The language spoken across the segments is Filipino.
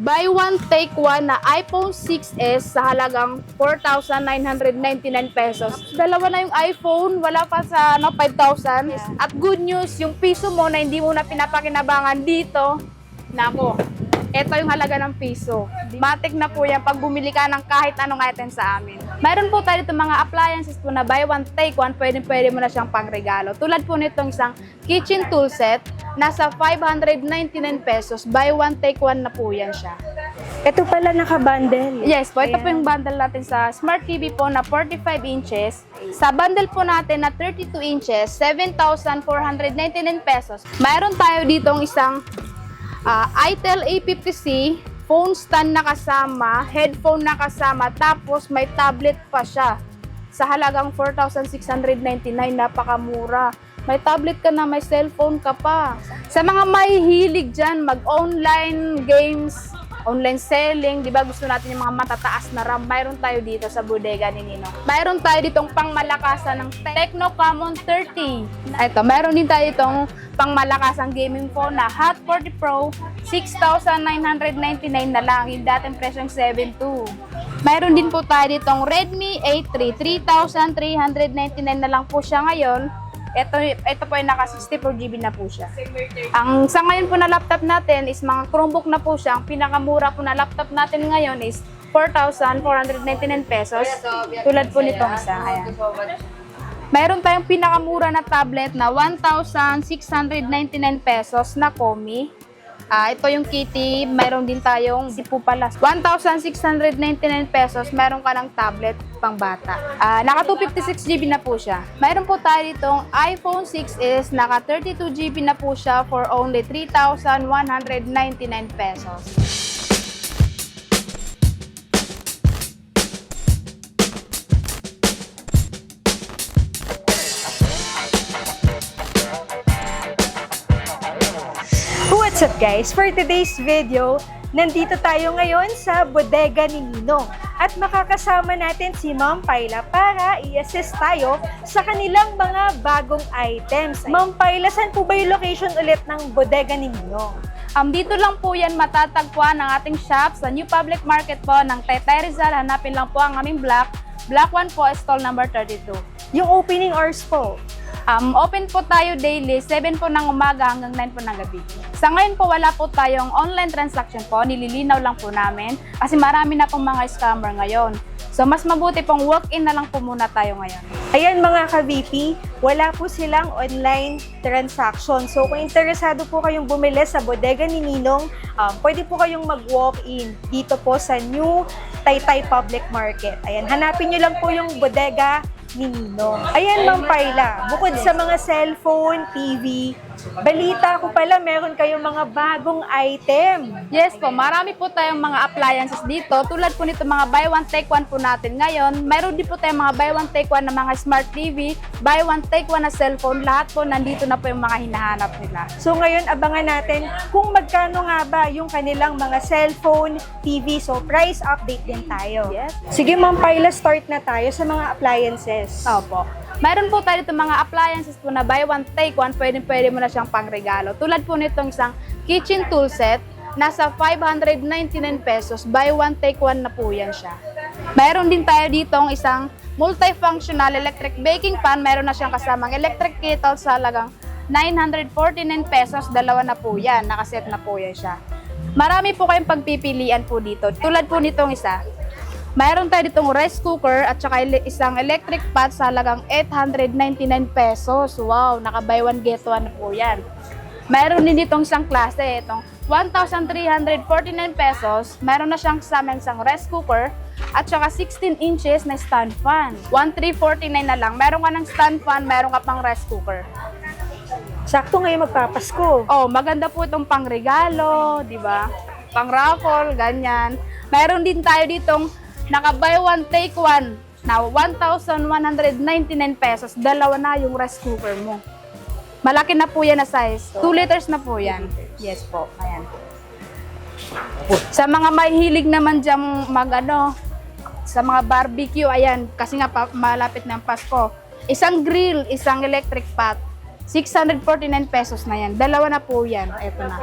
Buy one, take one na iPhone 6s sa halagang 4,999 pesos. Dalawa na yung iPhone, wala pa sa 5,000. At good news, yung piso mo na hindi mo na pinapakinabangan dito, nako, ito yung halaga ng piso. Matik na po yan pag bumili ka ng kahit anong item sa amin. Mayroon po tayo dito mga appliances po na buy one, take one, pwede mo na siyang pangregalo. Tulad po nitong isang kitchen tool set, nasa 599 pesos, buy one, take one na po yan siya. Ito pala naka-bundle. Yes po, ito po yung bundle natin sa Smart TV po na 45 inches. Sa bundle po natin na 32 inches, 7,499 pesos. Mayroon tayo ditong isang itel A50C, phone stand na kasama, headphone na kasama, tapos may tablet pa siya. Sa halagang 4,699, napakamura. May tablet ka na, may cellphone ka pa. Sa mga mahihilig dyan, mag-online games, online selling, di ba gusto natin yung mga matataas na RAM, mayroon tayo dito sa bodega ni Ninong. Mayroon tayo ditong pangmalakasan ng Tecno Camon 30. Ito, mayroon din tayo ditong pangmalakasang gaming phone na Hot 40 Pro, 6,999 na lang, yung dating presyong 7,200. Mayroon din po tayo ditong Redmi A3, 3,399 na lang po siya ngayon. Ito po ay naka 64GB na po siya. Ang sa ngayon po na laptop natin is mga Chromebook na po siya. Ang pinakamura po na laptop natin ngayon is 4,499 pesos. Tulad po nitong isa. Ayan. Mayroon tayong pinakamura na tablet na 1,699 pesos na Komi. Ito yung Kitty, mayroon din tayong, di po pala, 1,699 pesos, mayroon ka ng tablet pang bata. Naka 256GB na po siya. Mayroon po tayo ditong iPhone 6s, naka 32GB na po siya for only 3,199 pesos. What's up guys? For today's video, nandito tayo ngayon sa bodega ni Ninong at makakasama natin si Ma'am Paila para i-assist tayo sa kanilang mga bagong items. Ma'am Paila, saan po ba yung location ulit ng bodega ni Ninong? Dito lang po yan matatagpuan ng ating shop sa New Public Market po ng Taytay Rizal. Hanapin lang po ang aming block. Block 1 po, stall number 32. Yung opening hours po? Open po tayo daily, 7 po ng umaga hanggang 9 po ng gabi. Sa ngayon po, wala po tayong online transaction po, nililinaw lang po namin kasi marami na pong mga scammer ngayon. So, mas mabuti pong walk-in na lang po muna tayo ngayon. Ayan mga ka-VP, wala po silang online transaction. So, kung interesado po kayong bumili sa bodega ni Ninong, pwede po kayong mag-walk-in dito po sa New Taytay Public Market. Ayan, hanapin nyo lang po yung bodega ni Ninong. Ayan, Ma'am Paila, bukod sa mga cellphone, TV, balita ko pala, meron kayong mga bagong item. Yes po, marami po tayong mga appliances dito. Tulad po nito mga buy one, take one po natin ngayon. Mayroon din po tayong mga buy one, take one na mga smart TV, buy one, take one na cellphone. Lahat po, nandito na po yung mga hinahanap nila. So ngayon, abangan natin kung magkano nga ba yung kanilang mga cellphone, TV. So price update din tayo. Yes. Sige, Ma'am Paila, start na tayo sa mga appliances. Opo. Mayroon po tayo dito mga appliances po na buy one, take one. Pwede mo na siyang pangregalo. Tulad po nitong isang kitchen tool set, nasa 599 pesos. Buy one, take one na po yan siya. Mayroon din tayo ditong isang multifunctional electric baking pan. Mayroon na siyang kasamang electric kettle sa halagang 949 pesos. Dalawa na po yan. Nakaset na po yan siya. Marami po kayong pagpipilian po dito. Tulad po nitong isa. Mayroon tayo ditong rice cooker at saka isang electric pot sa halagang 899 pesos. Wow, naka buy one get one po yan. Mayroon din ditong isang klase, itong 1,349 pesos. Mayroon na siyang kasama isang rice cooker at saka 16 inches na stand fan. 1,349 na lang. Mayroon ka ng stand fan, mayroon ka pang rice cooker. Sakto ngayon magpapasko. Oh, maganda po itong pangregalo, di ba? Pang raffle, ganyan. Mayroon din tayo ditong naka buy one, take one na 1,199 pesos. Dalawa na yung rice cooker mo. Malaki na po yan na size. 2 liters na po yan. Yes po. Ayan. Sa mga mahilig naman dyan sa mga barbecue, ayan, kasi nga malapit na ang Pasko. Isang grill, isang electric pot. 649 pesos na yan. Dalawa na po yan. Ito na.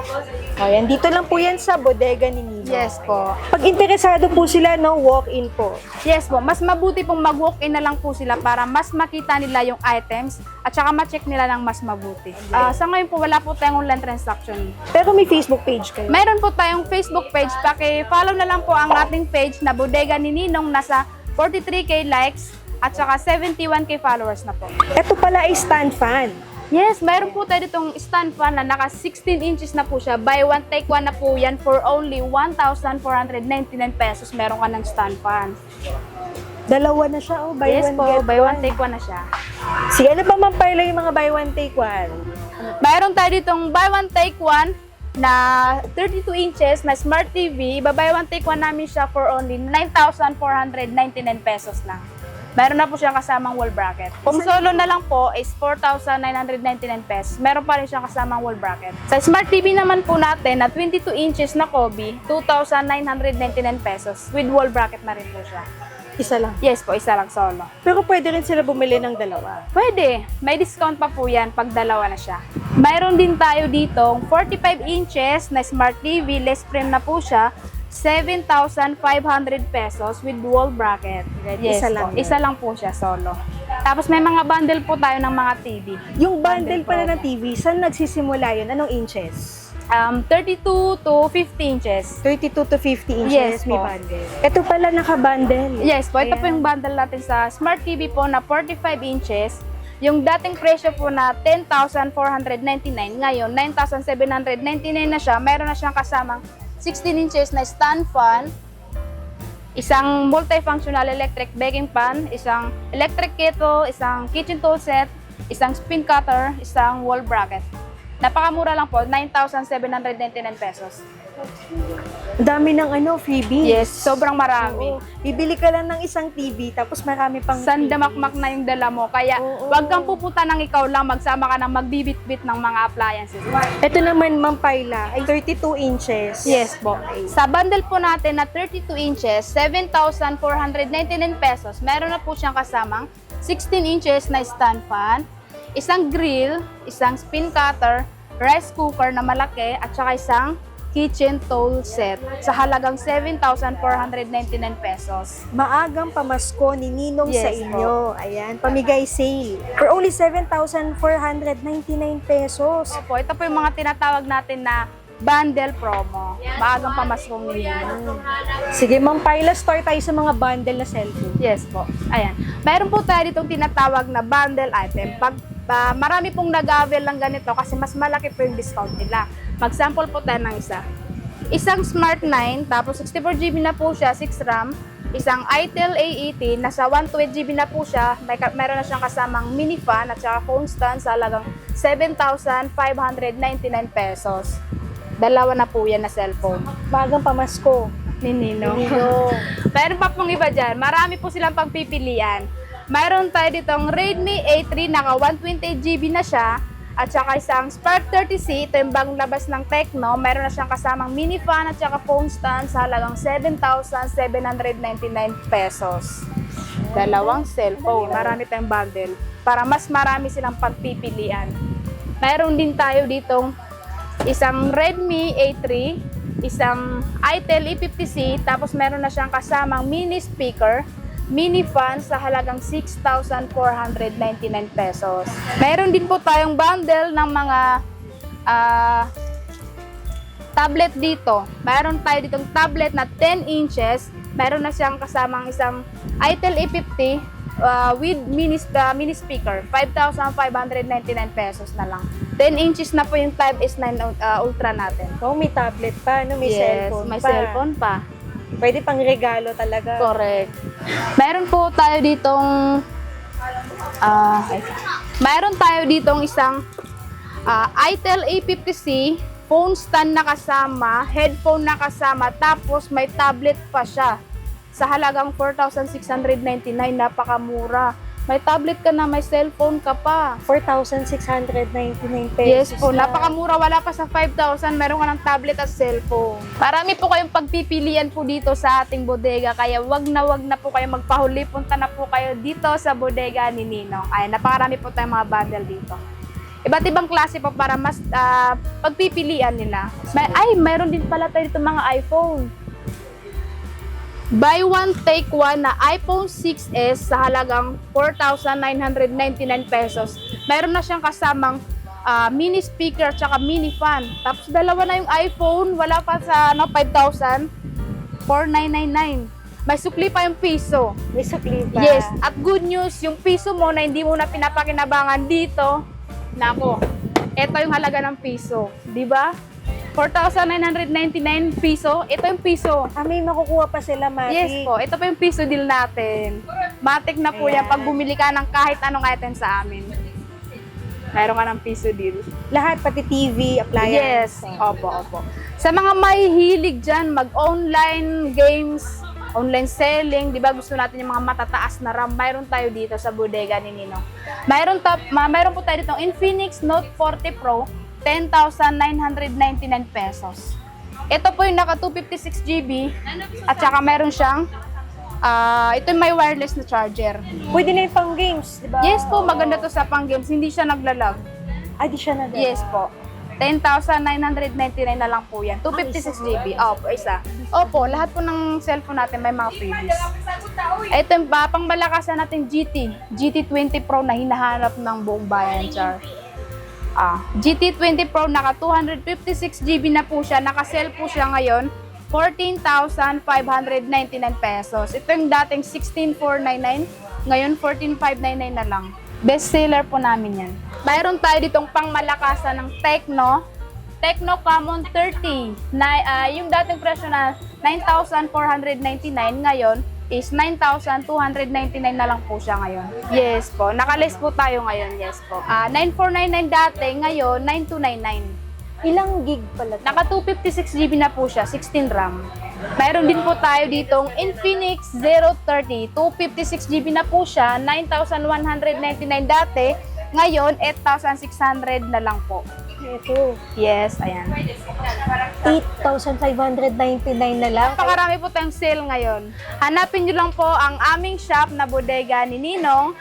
Ayan, dito lang po yan sa bodega ni Ninong. Yes po. Pag interesado po sila, no, walk-in po. Yes po. Mas mabuti pong mag-walk-in na lang po sila para mas makita nila yung items at saka ma-check nila ng mas mabuti. Sa ngayon po, wala po tayong online transaction. Pero may Facebook page kayo. Mayroon po tayong Facebook page. Paki-follow na lang po ang ating page na Bodega ni Ninong. Nasa 43k likes at saka 71k followers na po. Ito pala ay stand fan. Yes, mayroon po tayo ditong stand fan na naka 16 inches na po siya. Buy one, take one na po yan for only 1,499 pesos. Meron ka ng stand fan. Dalawa na siya, oh. Buy Yes one, po, get buy one, one. take one na siya. Sige, ano pa man pala yung mga buy one, take one? Mayroon tayo ditong buy one, take one na 32 inches na Smart TV. Buy one, take one namin siya for only 9,499 pesos lang. Meron na po siyang kasamang wall bracket. Kung solo na lang po is 4,999 pesos. Meron pa rin siyang kasamang wall bracket. Sa Smart TV naman po natin na 22 inches na Kobe, 2,999 pesos. With wall bracket na rin po siya. Isa lang. Yes po, isa lang solo. Pero pwede rin sila bumili ng dalawa. Pwede. May discount pa po yan pag dalawa na siya. Mayroon din tayo ditong 45 inches na Smart TV. Less frame na po siya. 7,500 pesos with wall bracket. Yes, Isa lang po. Isa lang po siya, solo. Tapos may mga bundle po tayo ng mga TV. Yung bundle Bundle pala promo. ng TV, saan nagsisimula yun? Anong inches? 32 to 50 inches. 32 to 50 inches Yes may po. bundle. Ito pala naka-bundle. Yes po, ito po Ayan. yung bundle natin sa Smart TV po na 45 inches. Yung dating presyo po na 10,499, ngayon 9,799 na siya. Meron na siyang kasamang 16 inches na stand fan, isang multifunctional electric baking pan, isang electric kettle, isang kitchen tool set, isang spin cutter, isang wall bracket. Napakamura lang po, 9,799 pesos. Ang dami ng freebies. Yes, sobrang marami. Oo. Bibili ka lang ng isang TV, tapos marami pang Sandamakmak na yung dala mo. Kaya Oo. wag kang pupunta ng ikaw lang, magsama ka ng magbibit-bit ng mga appliances. Ito naman, Ma'am Paila, ay 32 inches. Yes po. Sa bundle po natin na 32 inches, 7,499 pesos. Meron na po siyang kasamang 16 inches na stand fan, isang grill, isang spin cutter, rice cooker na malaki, at saka isang kitchen tool set sa halagang 7,499 pesos. Maagang pamasko ni Ninong Yes sa inyo. Ayan, pamigay sale. For only 7,499 pesos. Opo, ito po yung mga tinatawag natin na bundle promo. Maagang pamaskong ninyo. Sige, Ma'am Paila, start tayo sa mga bundle na cellphone. Yes po. Ayan. Mayroon po tayo ditong tinatawag na bundle item. Pag marami pong nag-avail ng ganito kasi mas malaki po yung discount nila. Mag-sample po tayo ng isa. Isang Smart 9, tapos 64GB na po siya, 6 RAM. Isang itel A18, nasa 128GB na po siya. Meron na siyang kasamang mini fan at saka phone stand sa halagang 7,599 pesos. Dalawa na po yan na cellphone. Maagang pamasko. Ni Ninong. Ninong. Meron pa pong iba dyan. Marami po silang pagpipilian. Mayroon tayo ditong Redmi A3, naka 128GB na siya. At saka isang Spark 30C, ito yung bagong labas ng Tecno. Meron na siyang kasamang mini fan at saka phone stand sa halagang 7,799 pesos. Dalawang cellphone. Marami tayong bundle. Para mas marami silang pagpipilian. Mayroon din tayo ditong isang Redmi A3, isang itel E50C, tapos meron na siyang kasamang mini speaker, mini fan sa halagang 6,499 pesos. Meron din po tayong bundle ng mga tablet dito. Meron tayo ditong tablet na 10 inches. Meron na siyang kasamang isang itel E50 with mini speaker. 5,599 pesos na lang. 10 inches na po yung Type S9 Ultra natin. Oh, may tablet pa, no? May cellphone may pa. cellphone pa. Pwede pang regalo talaga. Correct. Meron po tayo ditong mayroon tayo ditong isang itel A50C, phone stand na kasama, headphone na kasama, tapos may tablet pa siya sa halagang 4,699, napakamura. May tablet ka na, may cellphone ka pa. 4,699 pesos. Yes po, lang. napakamura, wala pa sa 5,000, meron ka ng tablet at cellphone. Marami po kayong pagpipilian po dito sa ating bodega, kaya wag na po kayo magpahuli, punta na po kayo dito sa bodega ni Ninong. Ay, napakarami po tayong mga bundle dito. Iba't ibang klase po para mas pagpipilian nila. Mayroon din pala tayo dito mga iPhone. Buy one, take one na iPhone 6s sa halagang 4,999 pesos. Mayroon na siyang kasamang mini speaker tsaka mini fan. Tapos dalawa na yung iPhone, wala pa sa 5,000, 4,999. May sukli pa yung piso. May sukli pa. Yes, at good news, yung piso mo na hindi mo na pinapakinabangan dito, nako, ito yung halaga ng piso. Di ba? 4,999 piso, ito yung piso. May makukuha pa sila, Matic. Yes po, ito pa yung piso deal natin. Matik na po yan pag bumili ka ng kahit anong item sa amin. Mayroon ka ng piso deal. Lahat, pati TV, Yes, appliance. opo. Sa mga mahihilig dyan, mag-online games, online selling, di ba gusto natin yung mga matataas na RAM, mayroon tayo dito sa bodega ni Ninong. Mayroon po tayo dito Infinix Note 40 Pro, 10,999 pesos. Ito po yung naka 256 GB at saka mayroon siyang ito yung may wireless na charger. Pwede na yung pang games, di ba? Yes po, maganda to sa pang games, hindi siya naglalag. Di siya na. Yes po. 10,999 na lang po yan. 256 GB. Opo, isa. Opo, lahat po ng cellphone natin may mga freebies. Ito yung pang malakasan natin GT20 Pro na hinahanap ng buong bayan, Char. GT20 Pro, naka 256 GB na po siya. Naka-sell po siya ngayon, 14,599 pesos. Ito yung dating 16,499, ngayon 14,599 na lang. Best seller po namin yan. Mayroon tayo ditong pangmalakasan ng Tecno Camon 30. Yung dating presyo na 9,499 ngayon is 9,299 na lang po siya ngayon. Yes po. Nakalist po tayo ngayon. Yes po. 9,499 dati, ngayon 9,299. Ilang gig pala? Naka 256 GB na po siya, 16 RAM. Mayroon din po tayo ditong Infinix 030, 256 GB na po siya, 9,199 dati, ngayon 8,600 na lang po. Ito. Yes, ayan. 8,599 na lang. Napakarami po tayong sale ngayon. Hanapin nyo lang po ang aming shop na bodega ni Ninong.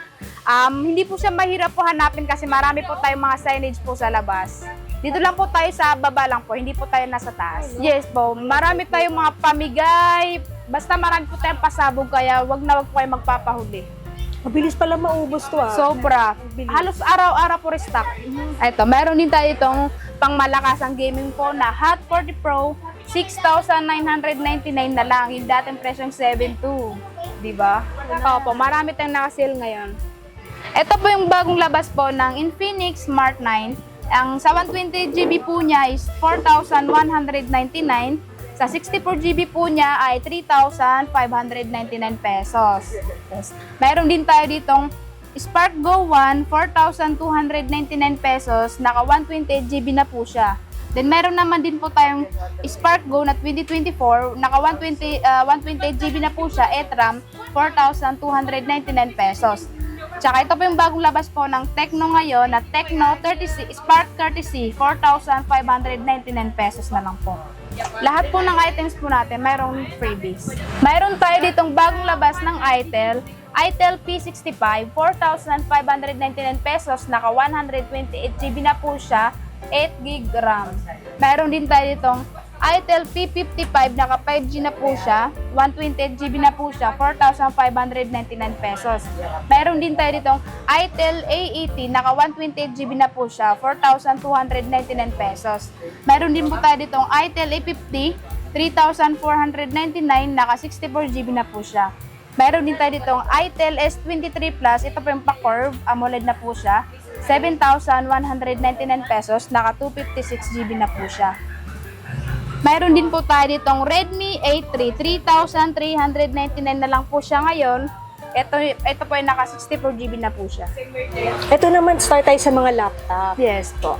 Hindi po siya mahirap po hanapin kasi marami po tayong mga signage po sa labas. Dito lang po tayo sa baba lang po, hindi po tayo nasa taas. Yes po, marami tayong mga pamigay, basta marami po tayong pasabog kaya wag po kayo magpapahuli. Mabilis pala maubos to Sobra. Halos araw-araw po restock. Ito, meron din tayo itong pangmalakasang gaming po na Hot 40 Pro, 6,999 na lang. Yung dating presyong 7,200. Diba? Opo, marami tayong nakasale ngayon. Ito po yung bagong labas po ng Infinix Smart 9. Ang sa 120GB po niya is 4,199. Sa 64GB po niya ay 3,599 pesos. Yes. Mayroon din tayo ditong Spark Go 1, 4,299 pesos. Naka 128GB na po siya. Then meron naman din po tayong Spark Go na 2024. Naka 128GB na po siya. ETRAM, 4,299 pesos. Tsaka ito po yung bagong labas po ng Tecno ngayon na Tecno 30C, Spark 30C, 4,599 pesos na lang po. Lahat po ng items po natin, mayroong freebies. Mayroon tayo ditong bagong labas ng Itel P65, 4,599 pesos, naka 128GB na po siya, 8GB RAM. Mayroon din tayo ditong Itel P55, naka 5G na po siya, 128GB na po siya, 4,599 pesos. Mayroon din tayo ditong Itel A80, naka 128GB na po siya, 4,299 pesos. Mayroon din po tayo ditong Itel A50, 3,499, naka 64GB na po siya. Mayroon din tayo ditong Itel S23 Plus, ito po yung pa-curve, AMOLED na po siya, 7,199 pesos, naka 256GB na po siya. Mayroon din po tayo ditong Redmi A3, 3,399 na lang po siya ngayon. Ito po ay naka 64GB na po siya. Ito naman, start tayo sa mga laptop. Yes po.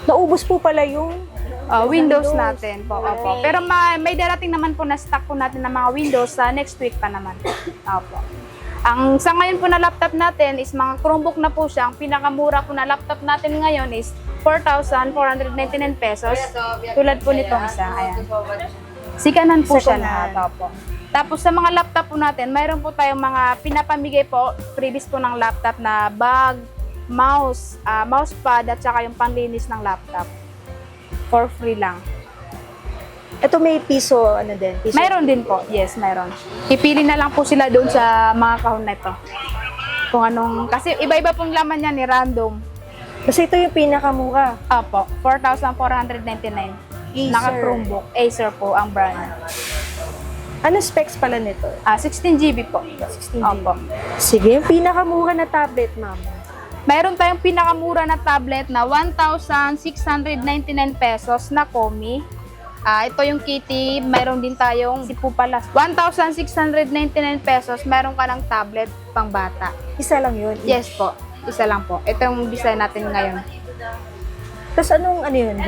Naubos po pala yung Windows natin po. Opo. Pero may darating naman po na stock po natin ng mga Windows sa next week pa naman. Opo. Ang sa ngayon po na laptop natin is mga Chromebook na po siya. Ang pinakamura po na laptop natin ngayon is 4,499 pesos. Tulad po nitong isa. Ayan. Sikanan po siya lahat. Opo. Tapos sa mga laptop po natin, mayroon po tayong mga pinapamigay po, freebies po ng laptop na bag, mousepad at saka yung panglinis ng laptop. For free lang. Ito may piso, ano din? Piso. Mayroon din po. Yes, mayroon. Pipili na lang po sila doon sa mga kahon na ito. Kung anong, kasi iba-iba pong laman yan ni random. Kasi ito yung pinakamura. Apo, 4,499. Acer. Naka-Chromebook. Acer po ang brand. Ano specs pala nito? 16 GB po. 16 Opo. Sige, yung pinakamura na tablet, ma'am. Mayroon tayong pinakamura na tablet na 1,699 pesos na Komi. Ito yung kitty. Mayroon din tayong si Pupalas. 1,699 pesos. Meron ka ng tablet pang bata. Isa lang yun? Yes po. Isa lang po. Ito yung design natin ngayon. Tapos ano yun?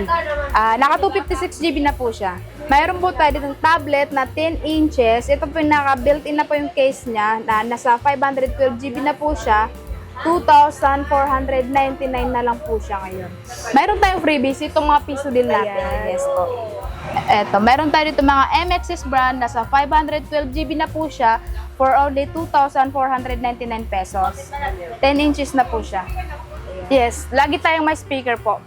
Naka 256 GB na po siya. Mayroon po tayo ditong tablet na 10 inches. Ito po yung naka-built-in na po yung case niya. Na nasa 512 GB na po siya. 2,499 na lang po siya ngayon. Mayroon tayong freebies. Itong mga piso din natin. Ayan. Yes po. Eto, meron tayo dito mga MXS brand. Nasa 512 GB na po siya for only 2,499 pesos. 10 inches na po siya. Yes, lagi tayong may speaker po.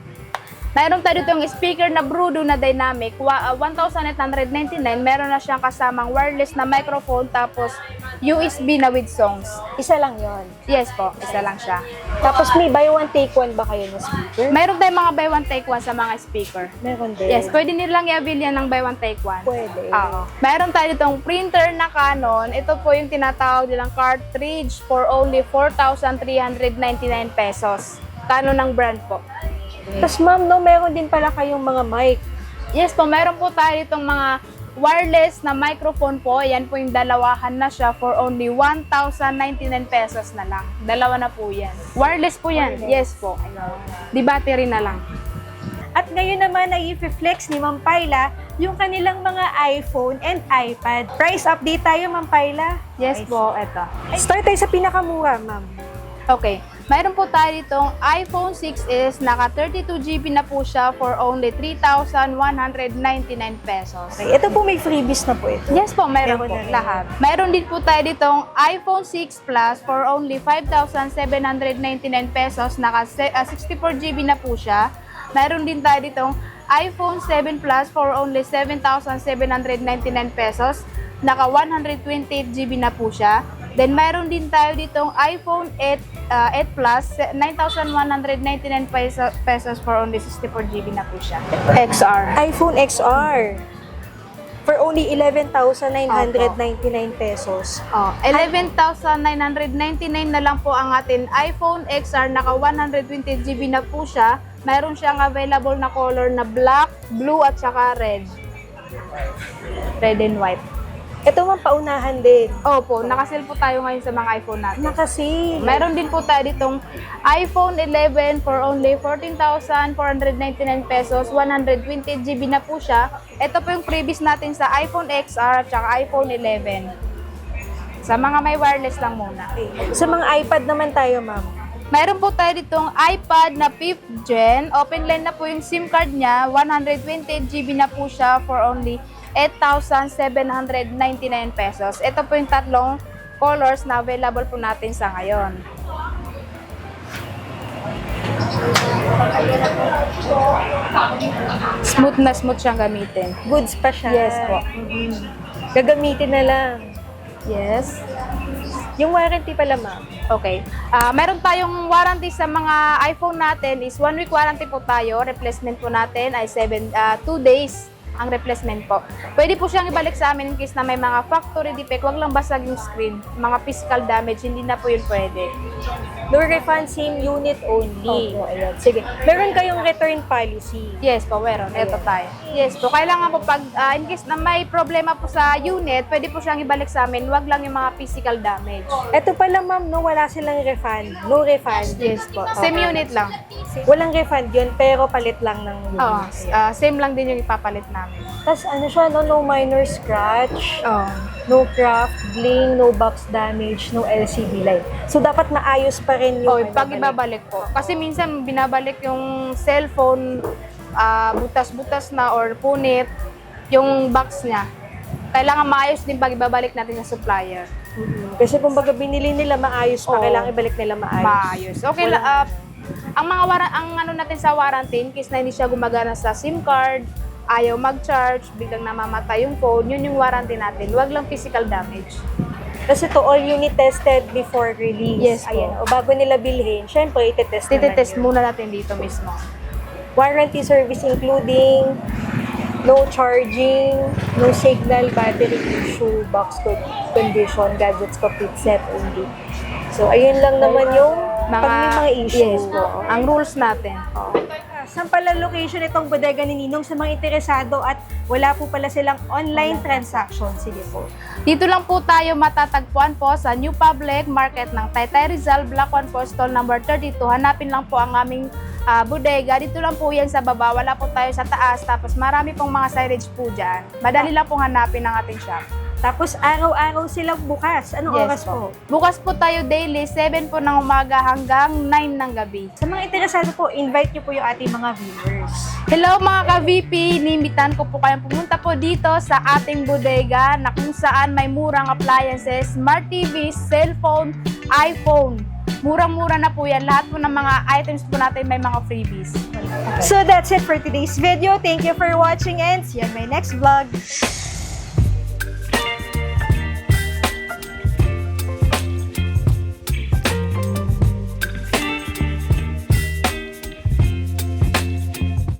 Mayroon tayo dito yung speaker na Brudo na dynamic, 1,899. Meron na siyang kasamang wireless na microphone, tapos USB na with songs. Isa lang yun. Yes po, isa lang siya. Tapos may buy one take one ba kayo na speaker? Mayroon tayong mga buy one take one sa mga speaker. Meron din. Yes, pwede nilang i-avail yan ng buy one take one. Pwede. Oo. Mayroon tayo ditong printer na Canon. Ito po yung tinatawag nilang cartridge for only 4,399 pesos. Canon ng brand po. Tapos ma'am, no, meron din pala kayong mga mic. Yes po, meron po tayo itong mga wireless na microphone po. Yan po yung dalawahan na siya for only 1,099 pesos na lang. Dalawa na po yan. Wireless po yan. Wireless. Yes po. Di battery na lang. At ngayon naman ay i-flex ni Ma'am Paila yung kanilang mga iPhone and iPad. Price update tayo, Ma'am Paila. Yes po, eto. Start tayo sa pinakamura, ma'am. Okay. Mayroon po tayo ditong iPhone 6s, naka 32 GB na po siya for only 3,199 pesos. Okay, ito po may freebies na po ito. Yes po, mayroon Meron po na rin. lahat. Mayroon din po tayo ditong iPhone 6 Plus for only 5,799 pesos, naka 64 GB na po siya. Mayroon din tayo ditong iPhone 7 Plus for only 7,799 pesos, naka 128 GB na po siya. Then, mayroon din tayo ditong iPhone 8 Plus, 9,199 pesos for only 64 GB na po siya. XR. iPhone XR for only 11,999 pesos. 11,999 na lang po ang atin iPhone XR, naka 120 GB na po siya. Mayroon siyang available na color na black, blue at saka red. Red and white. Ito man paunahan din. Opo, nakasale po tayo ngayon sa mga iPhone natin. Nakasi. Mayroon din po tayo ditong iPhone 11 for only 14,499 pesos, 120 GB na po siya. Ito po yung previous natin sa iPhone XR at saka iPhone 11. Sa mga may wireless lang muna. Sa mga iPad naman tayo, ma'am. Mayroon po tayo ditong iPad na 5th Gen. Open line na po yung SIM card niya. 120 GB na po siya for only 8,799 pesos. Ito po yung tatlong colors na available po natin sa ngayon. Smooth na smooth siyang gamitin. Goods pa siya. Yes po. Gagamitin na lang. Yes. Yung warranty pala, ma'am. Okay. Meron tayong warranty sa mga iPhone natin is 1 week warranty po tayo. Replacement po natin ay 2 days ang replacement po. Pwede po siyang ibalik sa amin in case na may mga factory defect. Wag lang basag yung screen. Mga physical damage, hindi na po yun pwede. No refund, same unit only. Opo. Ayan. Sige. Meron kayong return policy. Yes po, meron. Ito tayo. Yes po, kailangan po pag in case na may problema po sa unit, pwede po siyang ibalik sa amin. Wag lang yung mga physical damage. Ito pala, ma'am, no, wala silang refund. No refund. Yes po. Same unit lang. Walang refund yun, pero palit lang ng unit. Oo. Same lang din yung ipapalit namin. Tapos ano siya, no minor scratch, Oh. no craft, bling, no box damage, no LCD light. So, dapat maayos pa rin yung Oh, pag ibabalik po. Kasi minsan binabalik yung cellphone, butas-butas na or punit, yung box niya. Kailangan maayos din pag ibabalik natin sa supplier. Kasi kung baga binili nila maayos pa, Oo. kailangan ibalik nila maayos. Maayos. Okay, Ang ano natin sa warranty, in case na hindi siya gumagana sa SIM card, ayaw mag-charge, biglang namamatay yung phone, yun yung warranty natin. Huwag lang physical damage. Kasi to all unit tested before release. Yes po. Ayan, o bago nila bilhin, syempre itetest naman Tititest yun. muna natin dito mismo. Warranty service including no charging, no signal, battery issue, box condition, gadgets complete set only. So, ayun lang naman yung pag may mga issue. Yes po. Ang rules natin. Saan pala location itong bodega ni Ninong sa mga interesado at wala po pala silang online transaction? Sige po. Dito lang po tayo matatagpuan po sa New Public Market ng Taytay Rizal, Block 1 po, stall number 32. Hanapin lang po ang aming bodega. Dito lang po yan sa baba. Wala po tayo sa taas. Tapos marami pong mga signage po dyan. Madali lang pong hanapin ang ating shop. Tapos araw-araw silang bukas. Anong oras po? Bukas po tayo daily, 7 po ng umaga hanggang 9 ng gabi. Sa mga interesado po, invite niyo po yung ating mga viewers. Hello mga ka-VP, inimbitan ko po kayong pumunta po dito sa ating bodega na kung saan may murang appliances, smart TV, cellphone, iPhone. Murang-mura na po yan. Lahat po ng mga items po natin may mga freebies. So that's it for today's video. Thank you for watching and see you on my next vlog.